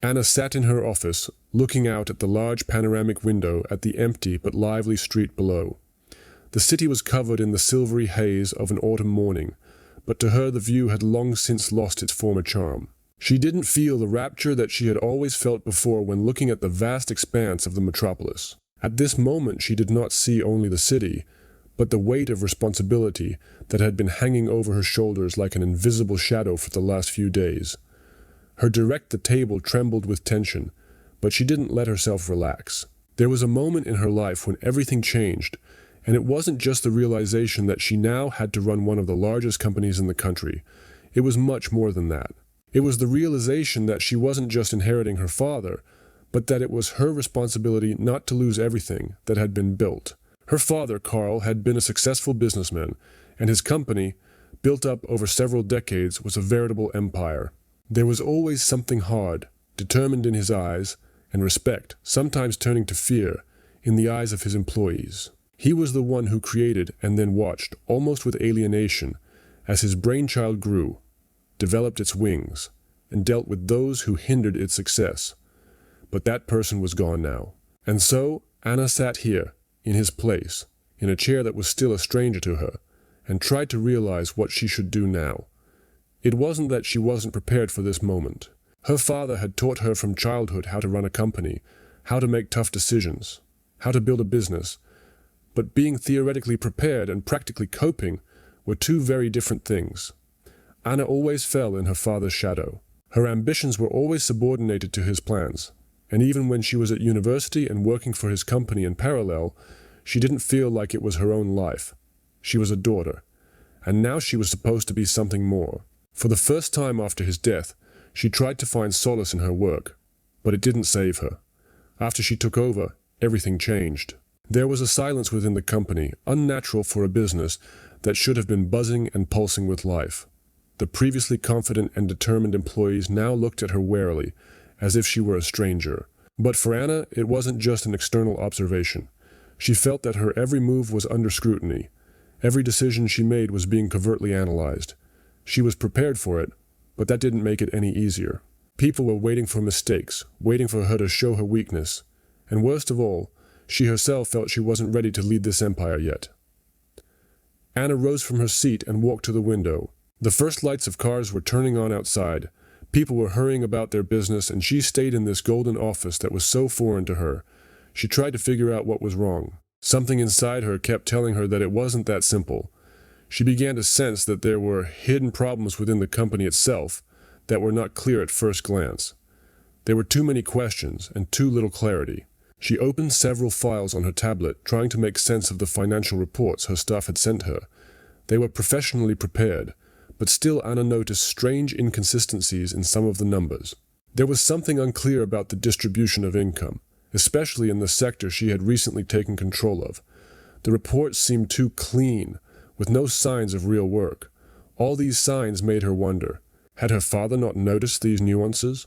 Anna sat in her office, looking out at the large panoramic window at the empty but lively street below. The city was covered in the silvery haze of an autumn morning, but to her the view had long since lost its former charm. She didn't feel the rapture that she had always felt before when looking at the vast expanse of the metropolis. At this moment she did not see only the city, but the weight of responsibility that had been hanging over her shoulders like an invisible shadow for the last few days. Her director-table trembled with tension, but she didn't let herself relax. There was a moment in her life when everything changed, and it wasn't just the realization that she now had to run one of the largest companies in the country. It was much more than that. It was the realization that she wasn't just inheriting her father, but that it was her responsibility not to lose everything that had been built. Her father, Carl, had been a successful businessman, and his company, built up over several decades, was a veritable empire. There was always something hard, determined in his eyes, and respect, sometimes turning to fear, in the eyes of his employees. He was the one who created and then watched, almost with alienation, as his brainchild grew, developed its wings, and dealt with those who hindered its success. But that person was gone now. And so Anna sat here, in his place, in a chair that was still a stranger to her, and tried to realize what she should do now. It wasn't that she wasn't prepared for this moment. Her father had taught her from childhood how to run a company, how to make tough decisions, how to build a business. But being theoretically prepared and practically coping were two very different things. Anna always fell in her father's shadow. Her ambitions were always subordinated to his plans, and even when she was at university and working for his company in parallel, she didn't feel like it was her own life. She was a daughter, and now she was supposed to be something more. For the first time after his death, she tried to find solace in her work, but it didn't save her. After she took over, everything changed. There was a silence within the company, unnatural for a business that should have been buzzing and pulsing with life. The previously confident and determined employees now looked at her warily, as if she were a stranger. But for Anna, it wasn't just an external observation. She felt that her every move was under scrutiny. Every decision she made was being covertly analyzed. She was prepared for it, but that didn't make it any easier. People were waiting for mistakes, waiting for her to show her weakness. And worst of all, she herself felt she wasn't ready to lead this empire yet. Anna rose from her seat and walked to the window. The first lights of cars were turning on outside. People were hurrying about their business, and she stayed in this golden office that was so foreign to her. She tried to figure out what was wrong. Something inside her kept telling her that it wasn't that simple. She began to sense that there were hidden problems within the company itself that were not clear at first glance. There were too many questions and too little clarity. She opened several files on her tablet, trying to make sense of the financial reports her staff had sent her. They were professionally prepared, but still Anna noticed strange inconsistencies in some of the numbers. There was something unclear about the distribution of income, especially in the sector she had recently taken control of. The reports seemed too clean, with no signs of real work. All these signs made her wonder. Had her father not noticed these nuances?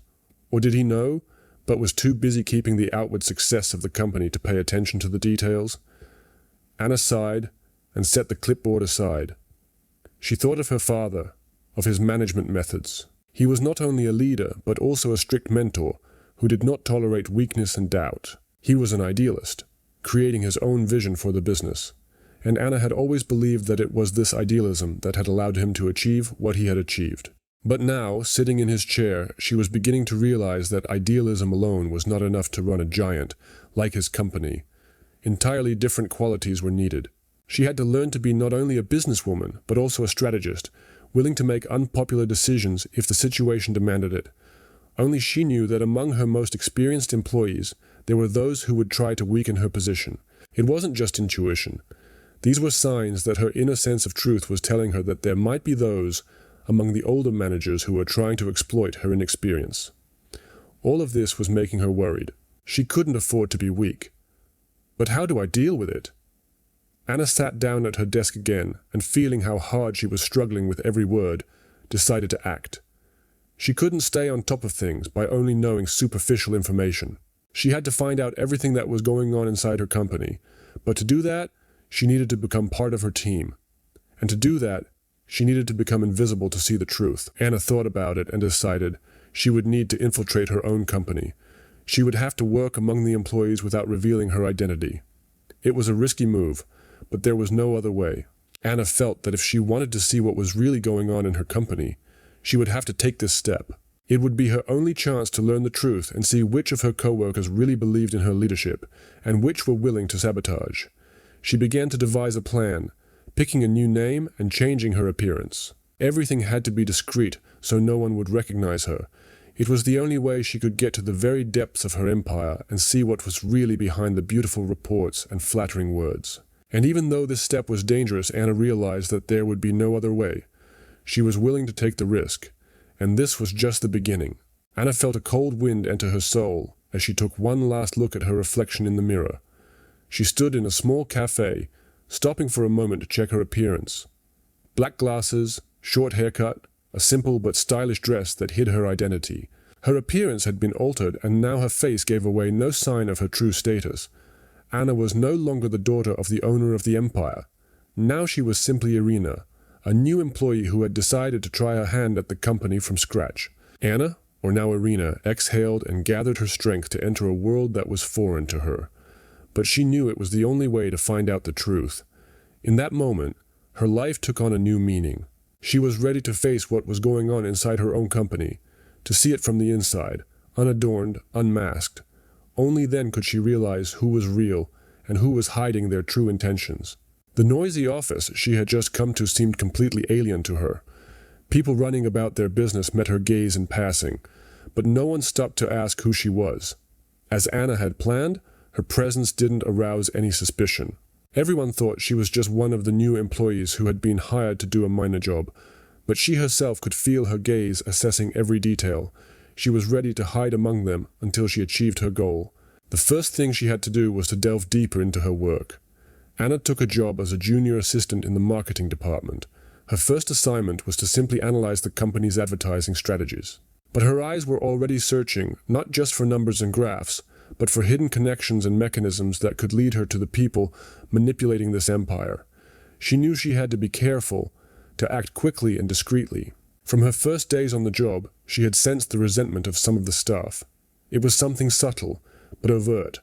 Or did he know, but was too busy keeping the outward success of the company to pay attention to the details? Anna sighed and set the clipboard aside. She thought of her father, of his management methods. He was not only a leader, but also a strict mentor who did not tolerate weakness and doubt. He was an idealist, creating his own vision for the business. And Anna had always believed that it was this idealism that had allowed him to achieve what he had achieved. But now, sitting in his chair, she was beginning to realize that idealism alone was not enough to run a giant, like his company. Entirely different qualities were needed. She had to learn to be not only a businesswoman, but also a strategist, willing to make unpopular decisions if the situation demanded it. Only she knew that among her most experienced employees, there were those who would try to weaken her position. It wasn't just intuition. These were signs that her inner sense of truth was telling her that there might be those among the older managers who were trying to exploit her inexperience. All of this was making her worried. She couldn't afford to be weak. But how do I deal with it? Anna sat down at her desk again, and feeling how hard she was struggling with every word, decided to act. She couldn't stay on top of things by only knowing superficial information. She had to find out everything that was going on inside her company, but to do that, she needed to become part of her team. And to do that, she needed to become invisible to see the truth. Anna thought about it and decided she would need to infiltrate her own company. She would have to work among the employees without revealing her identity. It was a risky move, but there was no other way. Anna felt that if she wanted to see what was really going on in her company, she would have to take this step. It would be her only chance to learn the truth and see which of her co-workers really believed in her leadership and which were willing to sabotage. She began to devise a plan, picking a new name and changing her appearance. Everything had to be discreet so no one would recognize her. It was the only way she could get to the very depths of her empire and see what was really behind the beautiful reports and flattering words. And even though this step was dangerous, Anna realized that there would be no other way. She was willing to take the risk, and this was just the beginning. Anna felt a cold wind enter her soul as she took one last look at her reflection in the mirror. She stood in a small cafe, stopping for a moment to check her appearance. Black glasses, short haircut, a simple but stylish dress that hid her identity. Her appearance had been altered, and now her face gave away no sign of her true status. Anna was no longer the daughter of the owner of the empire. Now she was simply Irina, a new employee who had decided to try her hand at the company from scratch. Anna, or now Irina, exhaled and gathered her strength to enter a world that was foreign to her. But she knew it was the only way to find out the truth. In that moment, her life took on a new meaning. She was ready to face what was going on inside her own company, to see it from the inside, unadorned, unmasked. Only then could she realize who was real and who was hiding their true intentions. The noisy office she had just come to seemed completely alien to her. People running about their business met her gaze in passing, but no one stopped to ask who she was. As Anna had planned, her presence didn't arouse any suspicion. Everyone thought she was just one of the new employees who had been hired to do a minor job, but she herself could feel her gaze assessing every detail. She was ready to hide among them until she achieved her goal. The first thing she had to do was to delve deeper into her work. Anna took a job as a junior assistant in the marketing department. Her first assignment was to simply analyze the company's advertising strategies. But her eyes were already searching, not just for numbers and graphs, but for hidden connections and mechanisms that could lead her to the people manipulating this empire. She knew she had to be careful, to act quickly and discreetly. From her first days on the job, she had sensed the resentment of some of the staff. It was something subtle, but overt.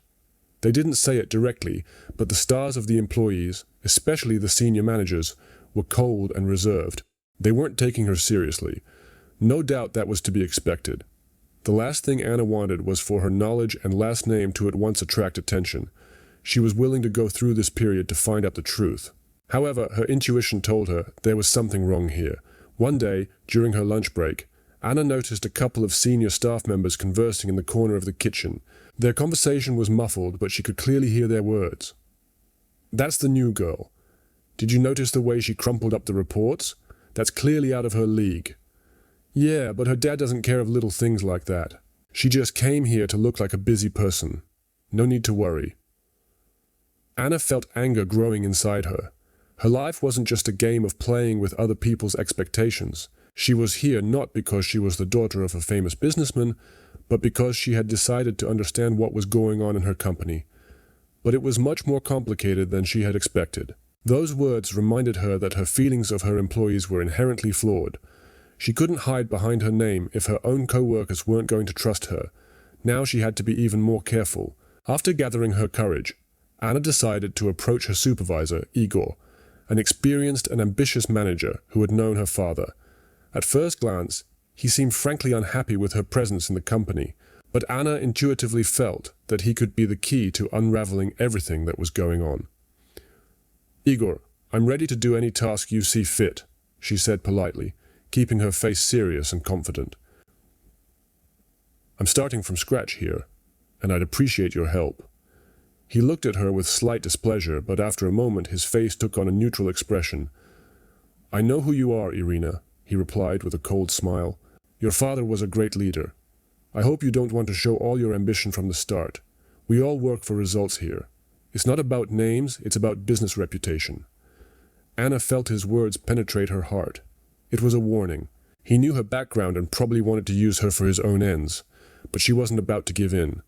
They didn't say it directly, but the stars of the employees, especially the senior managers, were cold and reserved. They weren't taking her seriously. No doubt that was to be expected. The last thing Anna wanted was for her knowledge and last name to at once attract attention. She was willing to go through this period to find out the truth. However, her intuition told her there was something wrong here. One day, during her lunch break, Anna noticed a couple of senior staff members conversing in the corner of the kitchen. Their conversation was muffled, but she could clearly hear their words. "That's the new girl. Did you notice the way she crumpled up the reports? That's clearly out of her league." "Yeah, but her dad doesn't care of little things like that. She just came here to look like a busy person. No need to worry." Anna felt anger growing inside her. Her life wasn't just a game of playing with other people's expectations. She was here not because she was the daughter of a famous businessman, but because she had decided to understand what was going on in her company. But it was much more complicated than she had expected. Those words reminded her that her feelings of her employees were inherently flawed. She couldn't hide behind her name if her own co-workers weren't going to trust her. Now she had to be even more careful. After gathering her courage, Anna decided to approach her supervisor, Igor, an experienced and ambitious manager who had known her father. At first glance, he seemed frankly unhappy with her presence in the company, but Anna intuitively felt that he could be the key to unraveling everything that was going on. "Igor, I'm ready to do any task you see fit," she said politely, keeping her face serious and confident. "I'm starting from scratch here, and I'd appreciate your help." He looked at her with slight displeasure, but after a moment his face took on a neutral expression. "I know who you are, Irina," he replied with a cold smile. "Your father was a great leader. I hope you don't want to show all your ambition from the start. We all work for results here. It's not about names, it's about business reputation." Anna felt his words penetrate her heart. It was a warning. He knew her background and probably wanted to use her for his own ends, but she wasn't about to give in.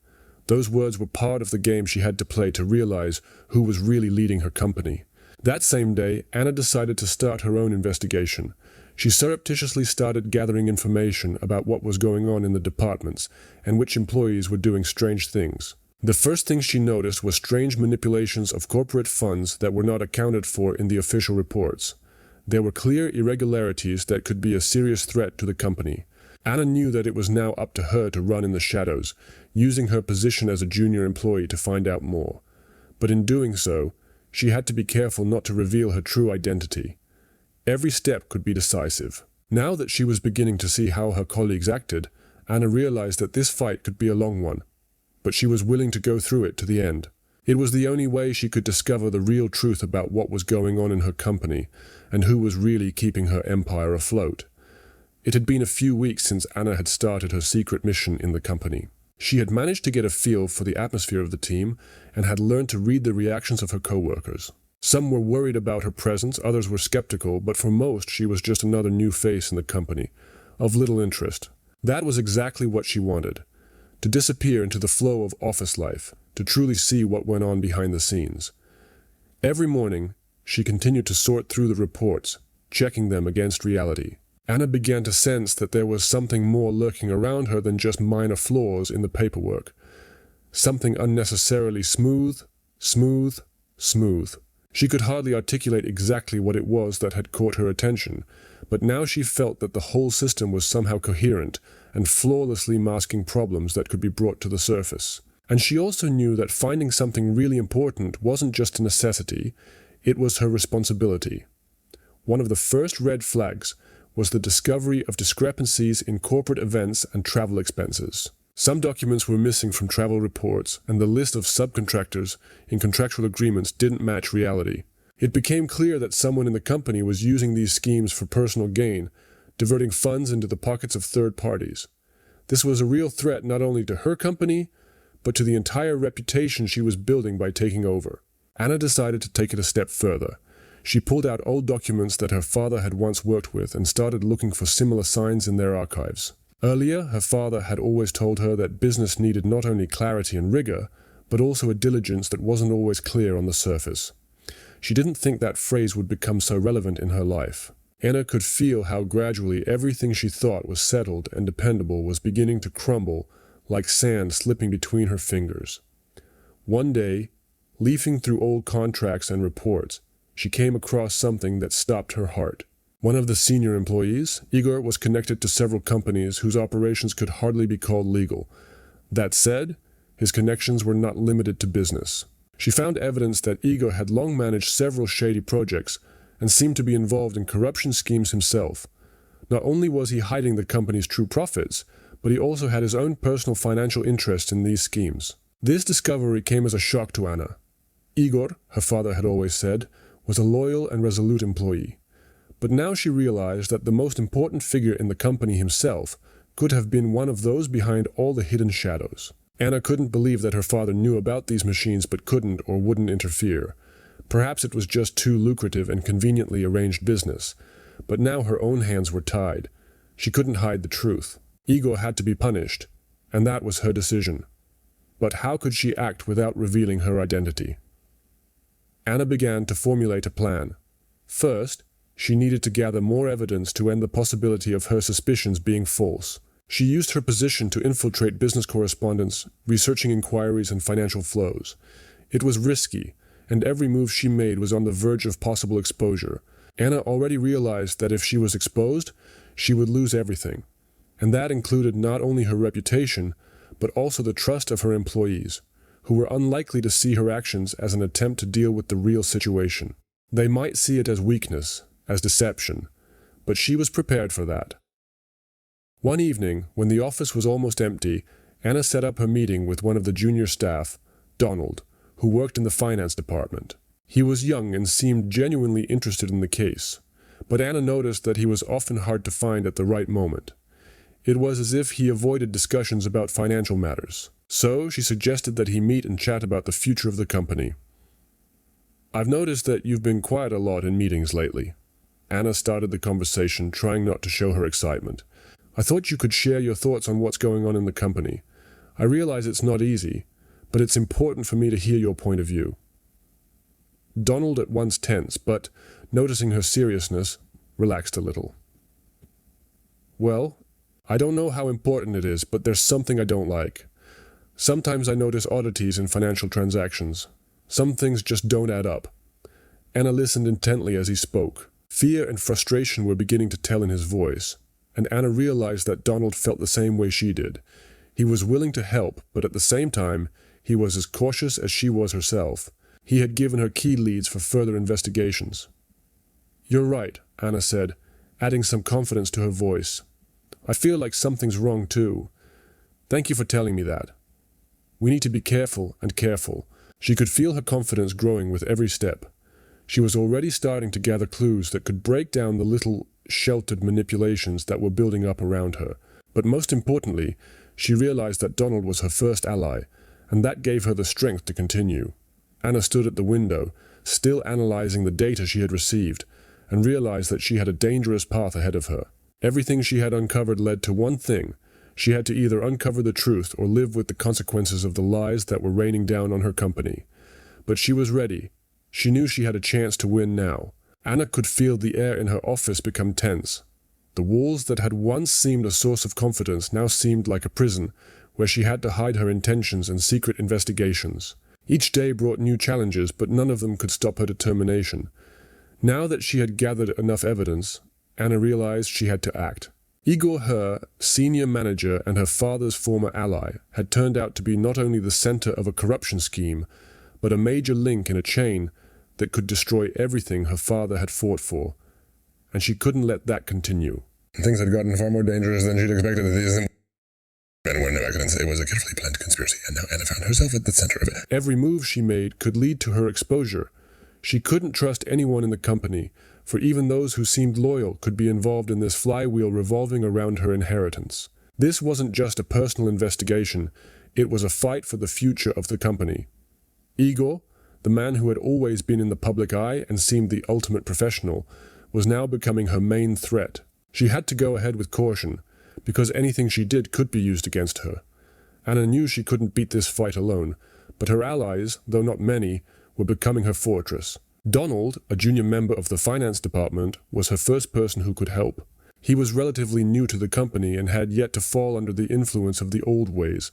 Those words were part of the game she had to play to realize who was really leading her company. That same day, Anna decided to start her own investigation. She surreptitiously started gathering information about what was going on in the departments and which employees were doing strange things. The first thing she noticed was strange manipulations of corporate funds that were not accounted for in the official reports. There were clear irregularities that could be a serious threat to the company. Anna knew that it was now up to her to run in the shadows, using her position as a junior employee to find out more. But in doing so, she had to be careful not to reveal her true identity. Every step could be decisive. Now that she was beginning to see how her colleagues acted, Anna realized that this fight could be a long one. But she was willing to go through it to the end. It was the only way she could discover the real truth about what was going on in her company and who was really keeping her empire afloat. It had been a few weeks since Anna had started her secret mission in the company. She had managed to get a feel for the atmosphere of the team and had learned to read the reactions of her co-workers. Some were worried about her presence, others were skeptical, but for most she was just another new face in the company, of little interest. That was exactly what she wanted. To disappear into the flow of office life, to truly see what went on behind the scenes. Every morning, she continued to sort through the reports, checking them against reality. Anna began to sense that there was something more lurking around her than just minor flaws in the paperwork. Something unnecessarily smooth. She could hardly articulate exactly what it was that had caught her attention, but now she felt that the whole system was somehow coherent and flawlessly masking problems that could be brought to the surface. And she also knew that finding something really important wasn't just a necessity, it was her responsibility. One of the first red flags was the discovery of discrepancies in corporate events and travel expenses. Some documents were missing from travel reports, and the list of subcontractors in contractual agreements didn't match reality. It became clear that someone in the company was using these schemes for personal gain, diverting funds into the pockets of third parties. This was a real threat not only to her company, but to the entire reputation she was building by taking over. Anna decided to take it a step further. She pulled out old documents that her father had once worked with and started looking for similar signs in their archives. Earlier, her father had always told her that business needed not only clarity and rigor, but also a diligence that wasn't always clear on the surface. She didn't think that phrase would become so relevant in her life. Anna could feel how gradually everything she thought was settled and dependable was beginning to crumble like sand slipping between her fingers. One day, leafing through old contracts and reports, she came across something that stopped her heart. One of the senior employees, Igor, was connected to several companies whose operations could hardly be called legal. That said, his connections were not limited to business. She found evidence that Igor had long managed several shady projects and seemed to be involved in corruption schemes himself. Not only was he hiding the company's true profits, but he also had his own personal financial interests in these schemes. This discovery came as a shock to Anna. Igor, her father had always said, was a loyal and resolute employee. But now she realized that the most important figure in the company himself could have been one of those behind all the hidden shadows. Anna couldn't believe that her father knew about these machines but couldn't or wouldn't interfere. Perhaps it was just too lucrative and conveniently arranged business. But now her own hands were tied. She couldn't hide the truth. Igor had to be punished, and that was her decision. But how could she act without revealing her identity? Anna began to formulate a plan. First, she needed to gather more evidence to end the possibility of her suspicions being false. She used her position to infiltrate business correspondence, researching inquiries and financial flows. It was risky, and every move she made was on the verge of possible exposure. Anna already realized that if she was exposed, she would lose everything. And that included not only her reputation, but also the trust of her employees, who were unlikely to see her actions as an attempt to deal with the real situation. They might see it as weakness, as deception, but she was prepared for that. One evening, when the office was almost empty, Anna set up her meeting with one of the junior staff, Donald, who worked in the finance department. He was young and seemed genuinely interested in the case, but Anna noticed that he was often hard to find at the right moment. It was as if he avoided discussions about financial matters. So she suggested that he meet and chat about the future of the company. "I've noticed that you've been quiet a lot in meetings lately." Anna started the conversation, trying not to show her excitement. "I thought you could share your thoughts on what's going on in the company. I realize it's not easy, but it's important for me to hear your point of view." Donald at once tensed, but, noticing her seriousness, relaxed a little. Well, I don't know how important it is, but there's something I don't like. Sometimes I notice oddities in financial transactions. Some things just don't add up. Anna listened intently as he spoke. Fear and frustration were beginning to tell in his voice, and Anna realized that Donald felt the same way she did. He was willing to help, but at the same time, he was as cautious as she was herself. He had given her key leads for further investigations. "You're right," Anna said, adding some confidence to her voice. "I feel like something's wrong too. Thank you for telling me that. We need to be careful and careful." She could feel her confidence growing with every step. She was already starting to gather clues that could break down the little, sheltered manipulations that were building up around her. But most importantly, she realized that Donald was her first ally, and that gave her the strength to continue. Anna stood at the window, still analyzing the data she had received, and realized that she had a dangerous path ahead of her. Everything she had uncovered led to one thing. She had to either uncover the truth or live with the consequences of the lies that were raining down on her company. But she was ready. She knew she had a chance to win now. Anna could feel the air in her office become tense. The walls that had once seemed a source of confidence now seemed like a prison, where she had to hide her intentions and secret investigations. Each day brought new challenges, but none of them could stop her determination. Now that she had gathered enough evidence, Anna realized she had to act. Igor, her senior manager and her father's former ally, had turned out to be not only the center of a corruption scheme, but a major link in a chain that could destroy everything her father had fought for. And she couldn't let that continue. Things had gotten far more dangerous than she'd expected. These men were no accidents. It was a carefully planned conspiracy, and now Anna found herself at the center of it. Every move she made could lead to her exposure. She couldn't trust anyone in the company, for even those who seemed loyal could be involved in this flywheel revolving around her inheritance. This wasn't just a personal investigation, it was a fight for the future of the company. Igor, the man who had always been in the public eye and seemed the ultimate professional, was now becoming her main threat. She had to go ahead with caution, because anything she did could be used against her. Anna knew she couldn't beat this fight alone, but her allies, though not many, were becoming her fortress. Donald, a junior member of the finance department, was her first person who could help. He was relatively new to the company and had yet to fall under the influence of the old ways,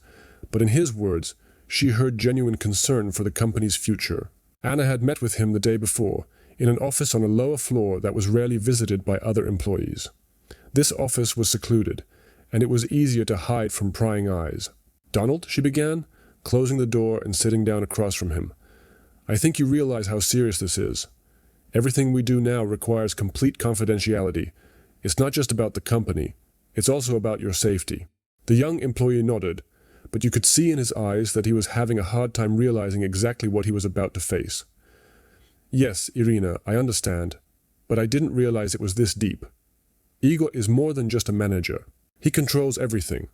but in his words, she heard genuine concern for the company's future. Anna had met with him the day before, in an office on a lower floor that was rarely visited by other employees. This office was secluded, and it was easier to hide from prying eyes. "Donald," she began, closing the door and sitting down across from him. "I think you realize how serious this is. Everything we do now requires complete confidentiality. It's not just about the company, it's also about your safety." The young employee nodded, but you could see in his eyes that he was having a hard time realizing exactly what he was about to face. "Yes, Irina, I understand, but I didn't realize it was this deep. Igor is more than just a manager. He controls everything,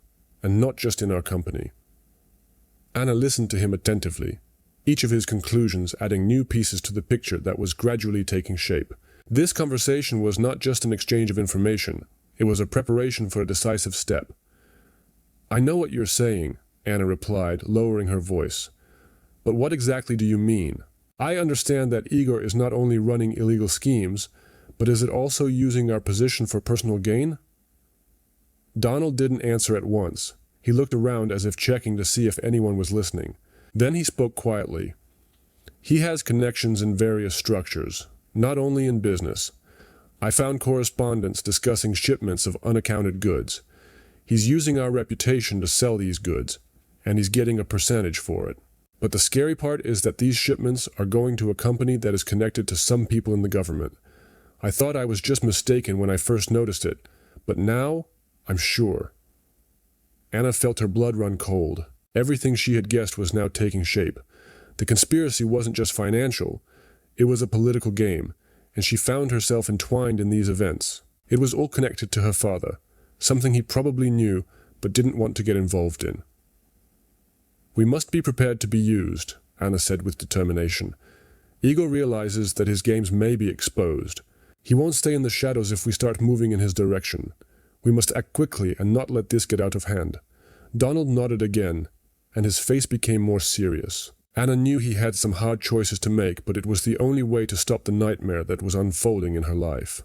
and not just in our company." Anna listened to him attentively, each of his conclusions adding new pieces to the picture that was gradually taking shape. This conversation was not just an exchange of information, it was a preparation for a decisive step. "I know what you're saying," Anna replied, lowering her voice. "But what exactly do you mean? I understand that Igor is not only running illegal schemes, but is it also using our position for personal gain?" Donald didn't answer at once. He looked around as if checking to see if anyone was listening. Then he spoke quietly. "He has connections in various structures, not only in business. I found correspondence discussing shipments of unaccounted goods. He's using our reputation to sell these goods, and he's getting a percentage for it. But the scary part is that these shipments are going to a company that is connected to some people in the government. I thought I was just mistaken when I first noticed it, but now I'm sure." Anna felt her blood run cold. Everything she had guessed was now taking shape. The conspiracy wasn't just financial, it was a political game, and she found herself entwined in these events. It was all connected to her father, something he probably knew but didn't want to get involved in. "We must be prepared to be used," Anna said with determination. "Igor realizes that his games may be exposed. He won't stay in the shadows if we start moving in his direction. We must act quickly and not let this get out of hand." Donald nodded again, and his face became more serious. Anna knew he had some hard choices to make, but it was the only way to stop the nightmare that was unfolding in her life.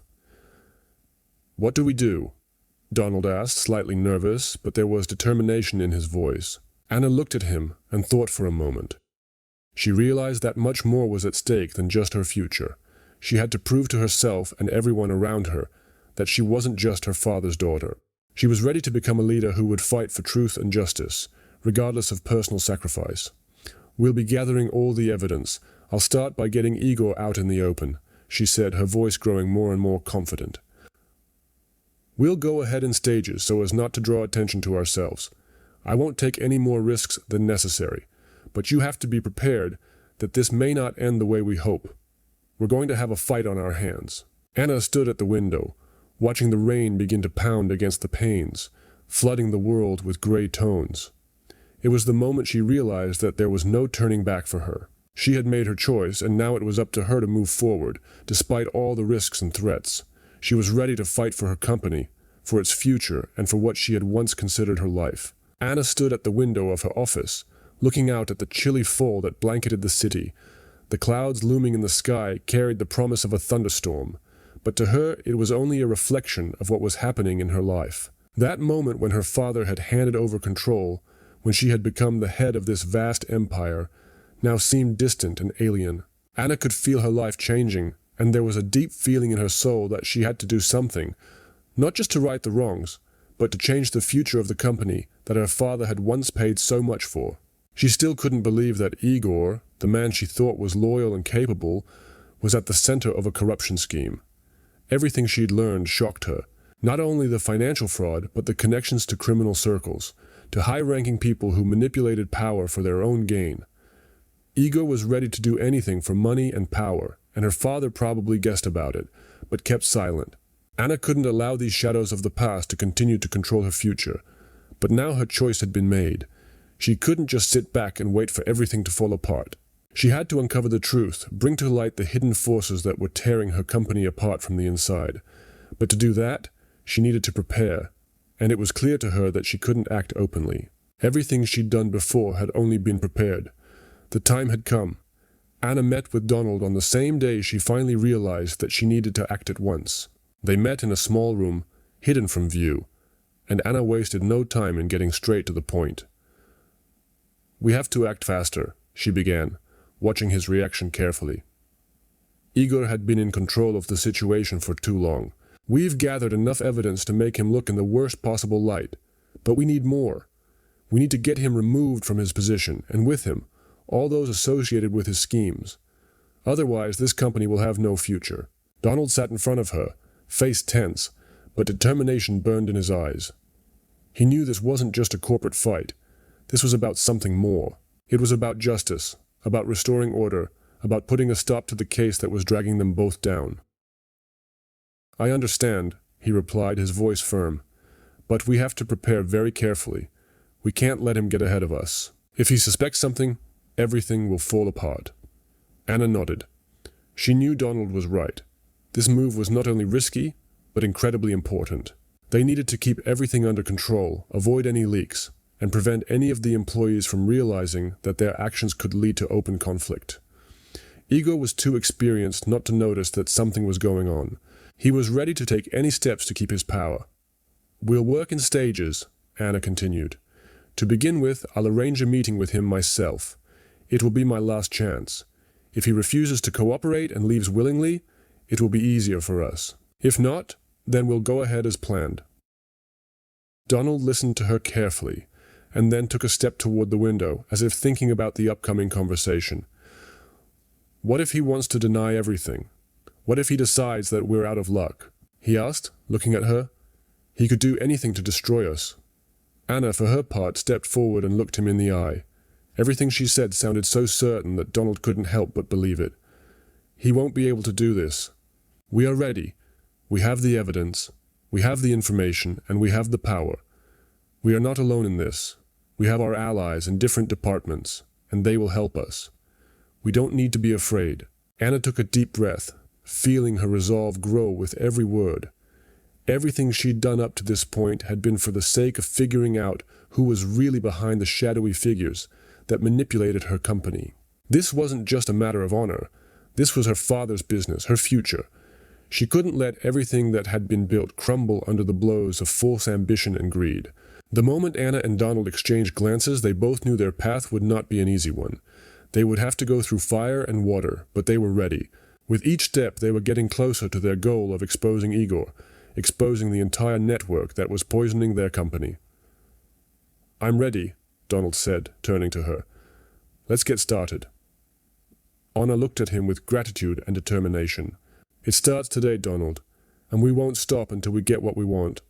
"What do we do?" Donald asked, slightly nervous, but there was determination in his voice. Anna looked at him and thought for a moment. She realized that much more was at stake than just her future. She had to prove to herself and everyone around her that she wasn't just her father's daughter. She was ready to become a leader who would fight for truth and justice, regardless of personal sacrifice. "We'll be gathering all the evidence. I'll start by getting Igor out in the open," she said, her voice growing more and more confident. "We'll go ahead in stages so as not to draw attention to ourselves. I won't take any more risks than necessary, but you have to be prepared that this may not end the way we hope. We're going to have a fight on our hands." Anna stood at the window, watching the rain begin to pound against the panes, flooding the world with gray tones. It was the moment she realized that there was no turning back for her. She had made her choice, and now it was up to her to move forward, despite all the risks and threats. She was ready to fight for her company, for its future, and for what she had once considered her life. Anna stood at the window of her office, looking out at the chilly fall that blanketed the city. The clouds looming in the sky carried the promise of a thunderstorm, but to her it was only a reflection of what was happening in her life. That moment when her father had handed over control, when she had become the head of this vast empire, now seemed distant and alien. Anna could feel her life changing, and there was a deep feeling in her soul that she had to do something, not just to right the wrongs, but to change the future of the company that her father had once paid so much for. She still couldn't believe that Igor, the man she thought was loyal and capable, was at the center of a corruption scheme. Everything she'd learned shocked her, not only the financial fraud, but the connections to criminal circles, to high-ranking people who manipulated power for their own gain. Igor was ready to do anything for money and power, and her father probably guessed about it, but kept silent. Anna couldn't allow these shadows of the past to continue to control her future, but now her choice had been made. She couldn't just sit back and wait for everything to fall apart. She had to uncover the truth, bring to light the hidden forces that were tearing her company apart from the inside. But to do that, she needed to prepare, and it was clear to her that she couldn't act openly. Everything she'd done before had only been prepared. The time had come. Anna met with Donald on the same day she finally realized that she needed to act at once. They met in a small room, hidden from view, and Anna wasted no time in getting straight to the point. "We have to act faster," she began, watching his reaction carefully. Igor had been in control of the situation for too long. "We've gathered enough evidence to make him look in the worst possible light, but we need more. We need to get him removed from his position, and with him, all those associated with his schemes. Otherwise, this company will have no future." Donald sat in front of her, face tense, but determination burned in his eyes. He knew this wasn't just a corporate fight. This was about something more. It was about justice, about restoring order, about putting a stop to the case that was dragging them both down. "I understand," he replied, his voice firm, "but we have to prepare very carefully. We can't let him get ahead of us. If he suspects something, everything will fall apart." Anna nodded. She knew Donald was right. This move was not only risky, but incredibly important. They needed to keep everything under control, avoid any leaks, and prevent any of the employees from realizing that their actions could lead to open conflict. Igor was too experienced not to notice that something was going on. He was ready to take any steps to keep his power. "We'll work in stages," Anna continued. "To begin with, I'll arrange a meeting with him myself. It will be my last chance. If he refuses to cooperate and leaves willingly, it will be easier for us. If not, then we'll go ahead as planned." Donald listened to her carefully, and then took a step toward the window, as if thinking about the upcoming conversation. "What if he wants to deny everything? What if he decides that we're out of luck?" he asked, looking at her. "He could do anything to destroy us." Anna, for her part, stepped forward and looked him in the eye. Everything she said sounded so certain that Donald couldn't help but believe it. "He won't be able to do this. We are ready. We have the evidence. We have the information, and we have the power. We are not alone in this. We have our allies in different departments, and they will help us. We don't need to be afraid." Anna took a deep breath, feeling her resolve grow with every word. Everything she'd done up to this point had been for the sake of figuring out who was really behind the shadowy figures that manipulated her company. This wasn't just a matter of honor. This was her father's business, her future. She couldn't let everything that had been built crumble under the blows of false ambition and greed. The moment Anna and Donald exchanged glances, they both knew their path would not be an easy one. They would have to go through fire and water, but they were ready. With each step, they were getting closer to their goal of exposing Igor, exposing the entire network that was poisoning their company. "I'm ready," Donald said, turning to her. "Let's get started." Anna looked at him with gratitude and determination. "It starts today, Donald, and we won't stop until we get what we want."